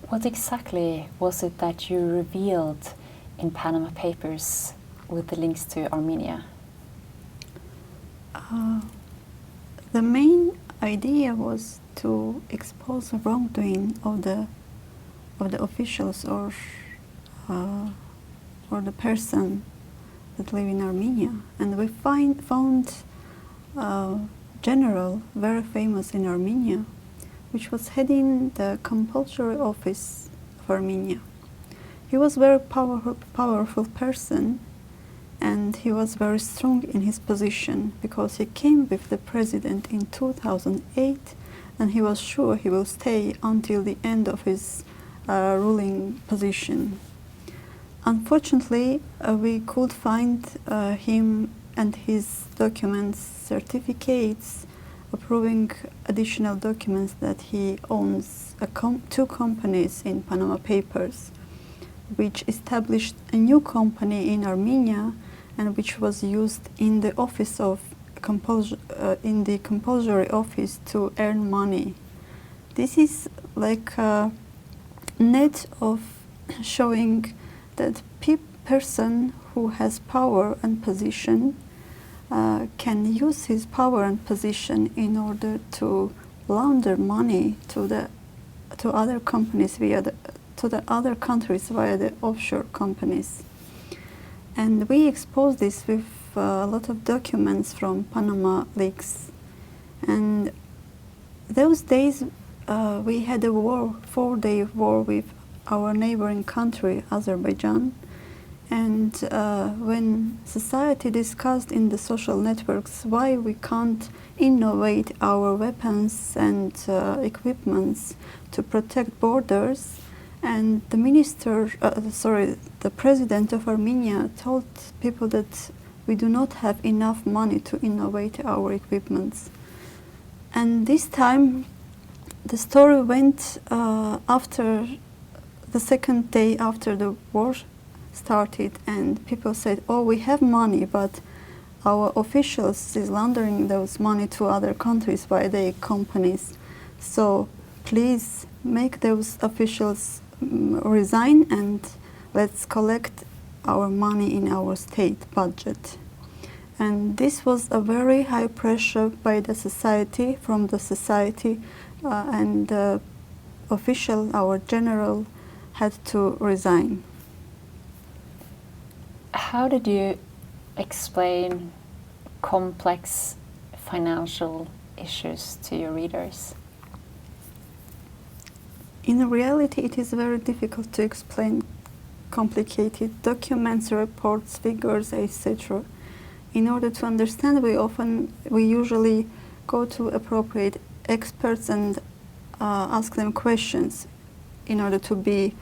What exactly was it that you revealed in Panama Papers with the links to Armenia? The main idea was to expose the wrongdoing of the officials or the person that live in Armenia, and we found a general very famous in Armenia, which was heading the compulsory office of Armenia. He was a very powerful person, and he was very strong in his position because he came with the president in 2008, and he was sure he will stay until the end of his ruling position. Unfortunately, we could find him and his documents, certificates, approving additional documents that he owns two companies in Panama Papers, which established a new company in Armenia and which was used in the office of in the compulsory office to earn money. This is like a net of showing that person who has power and position can use his power and position in order to launder money to other companies to the other countries via the offshore companies. And we exposed this with a lot of documents from Panama leaks. And those days we had a war, 4-day war with our neighboring country, Azerbaijan. And when society discussed in the social networks why we can't innovate our weapons and equipments to protect borders, and the president of Armenia told people that we do not have enough money to innovate our equipments. And this time the story went after the second day after the war started, and people said, oh, we have money, but our officials is laundering those money to other countries by their companies. So please make those officials resign and let's collect our money in our state budget. And this was a very high pressure by the society, from the society, and the official, our general, had to resign. How did you explain complex financial issues to your readers? In reality, it is very difficult to explain complicated documents, reports, figures, etc. In order to understand, we usually go to appropriate experts and ask them questions in order to be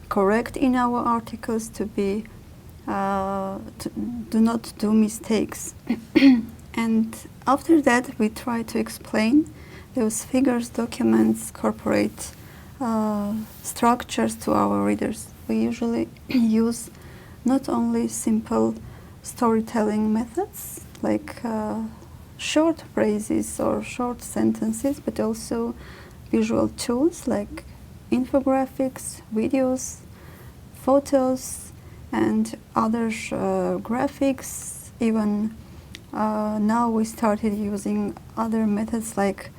correct in our articles, to do not do mistakes. And after that, we try to explain those figures, documents, corporate structures to our readers. We usually use not only simple storytelling methods like short phrases or short sentences, but also visual tools like infographics, videos, photos, and other graphics. Even now we started using other methods like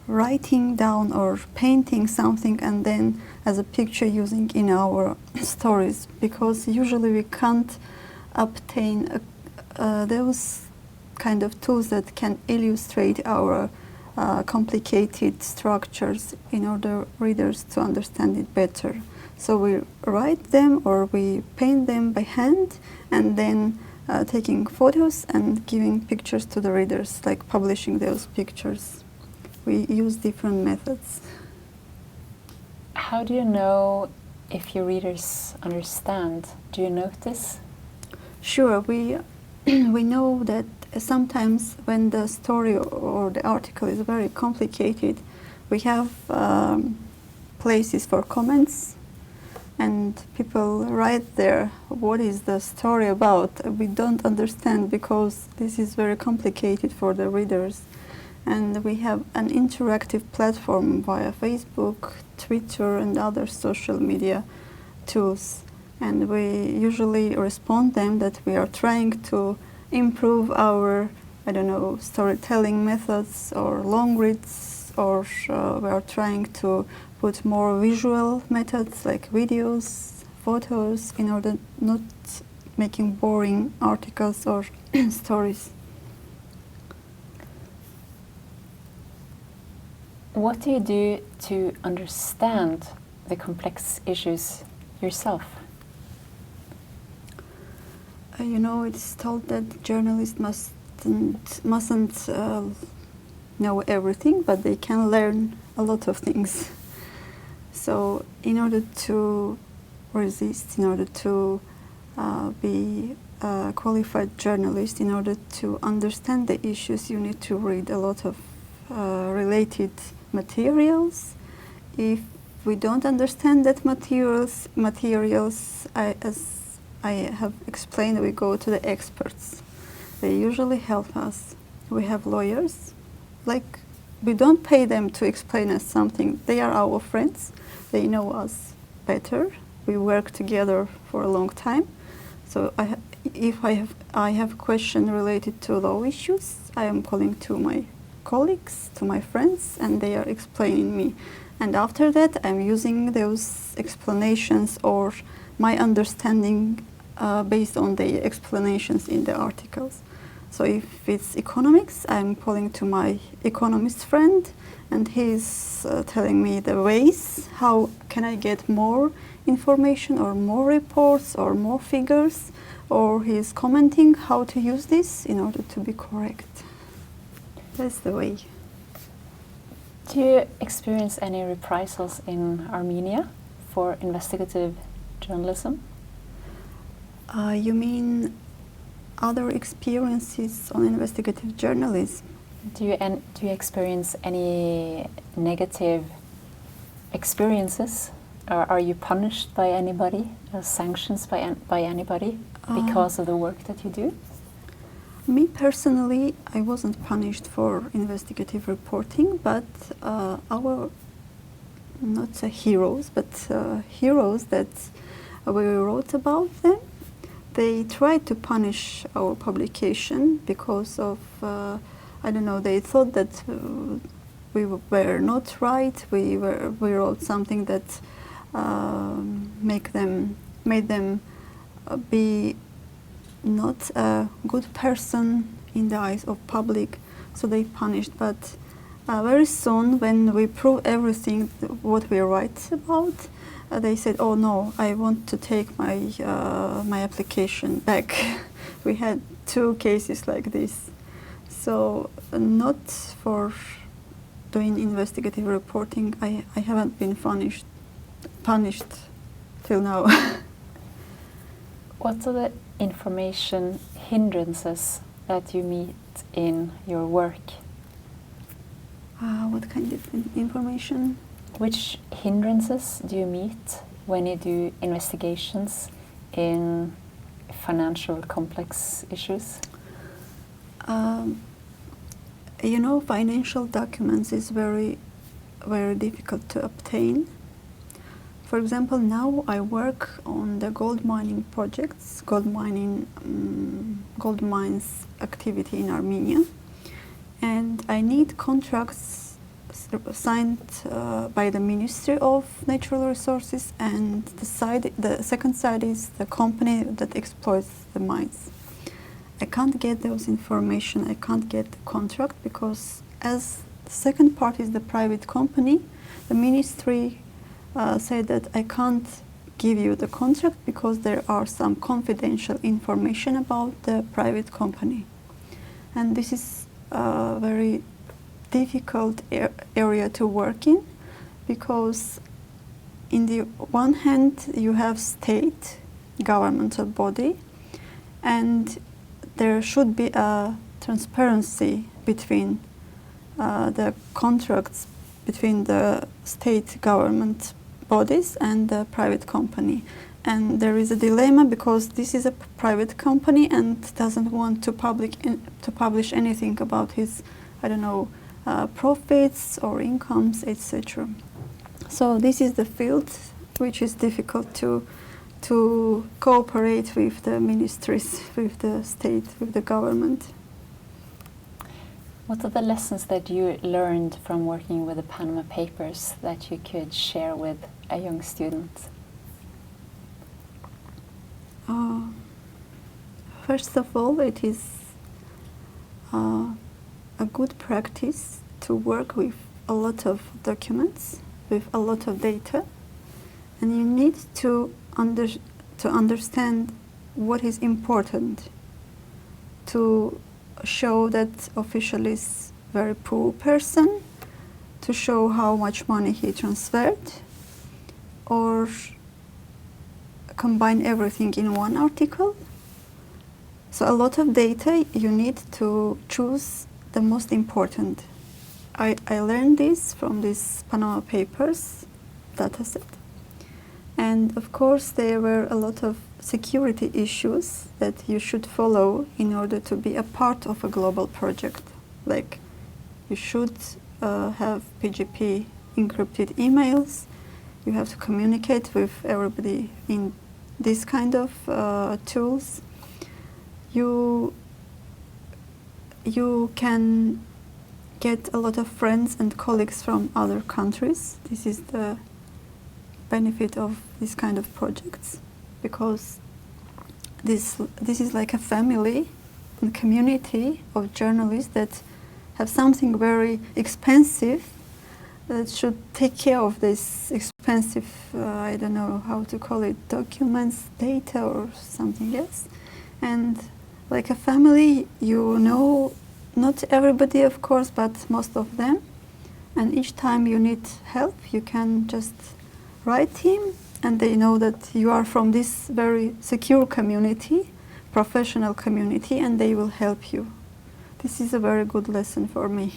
writing down or painting something and then as a picture using in our stories, because usually we can't obtain those kind of tools that can illustrate our complicated structures in order readers to understand it better. So we write them or we paint them by hand and then taking photos and giving pictures to the readers, like publishing those pictures. We use different methods. How do you know if your readers understand? Do you notice? Sure, we know that sometimes when the story or the article is very complicated, we have places for comments, and people write there, what is the story about? We don't understand because this is very complicated for the readers. And we have an interactive platform via Facebook, Twitter, and other social media tools. And we usually respond them that we are trying to improve our, I don't know, storytelling methods or long reads, or we are trying to put more visual methods like videos, photos, in order not making boring articles or stories. What do you do to understand the complex issues yourself? You know, it's told that journalists mustn't know everything, but they can learn a lot of things. So in order to resist, in order to be a qualified journalist, in order to understand the issues, you need to read a lot of related materials. If we don't understand that materials, as I have explained, we go to the experts. They usually help us. We have lawyers. Like, we don't pay them to explain us something. They are our friends. They know us better. We work together for a long time. So if I have a question related to law issues, I am calling to my colleagues, to my friends, and they are explaining me. And after that, I'm using those explanations or my understanding based on the explanations in the articles. So if it's economics, I'm calling to my economist friend, and he's telling me the ways, how can I get more information or more reports or more figures, or he's commenting how to use this in order to be correct. That's the way. Do you experience any reprisals in Armenia for investigative journalism? You mean other experiences on investigative journalism? Do you experience any negative experiences? Or are you punished by anybody, or sanctions by anybody because of the work that you do? Me personally, I wasn't punished for investigative reporting, but our, not heroes, but heroes that we wrote about them, they tried to punish our publication because of, I don't know, they thought that we were not right. We wrote something that made them be not a good person in the eyes of public, so they punished. But very soon, when we prove everything what we write about, they said, "Oh no, I want to take my application back." We had 2 cases like this. So not for doing investigative reporting, I haven't been punished till now. What are the information hindrances that you meet in your work? What kind of information? Which hindrances do you meet when you do investigations in financial complex issues? You know, financial documents is very, very difficult to obtain. For example, now I work on the gold mining projects, gold mines activity in Armenia, and I need contracts signed by the Ministry of Natural Resources, and the second side is the company that exploits the mines. I can't get those information, I can't get the contract, because as the second part is the private company, the ministry said that I can't give you the contract because there are some confidential information about the private company. And this is a very difficult area to work in, because in the one hand you have state governmental body, and there should be a transparency between the contracts between the state government bodies and the private company. And there is a dilemma, because this is a private company and doesn't want to publish anything about his, I don't know, profits or incomes, etc. So this is the field which is difficult to cooperate with the ministries, with the state, with the government. What are the lessons that you learned from working with the Panama Papers that you could share with a young student? First of all, it is a good practice to work with a lot of documents, with a lot of data, and you need to understand what is important to show that official is very poor person, to show how much money he transferred, or combine everything in one article. So a lot of data, you need to choose the most important. I learned this from this Panama Papers dataset. And of course there were a lot of security issues that you should follow in order to be a part of a global project. Like you should have PGP encrypted emails, you have to communicate with everybody in this kind of tools. You can get a lot of friends and colleagues from other countries. This is the benefit of this kind of projects, because this is like a family and community of journalists that have something very expensive that should take care of this expensive, I don't know how to call it, documents, data or something else. And like a family, you know, not everybody of course, but most of them. And each time you need help, you can just write him, and they know that you are from this very secure community, professional community, and they will help you. This is a very good lesson for me.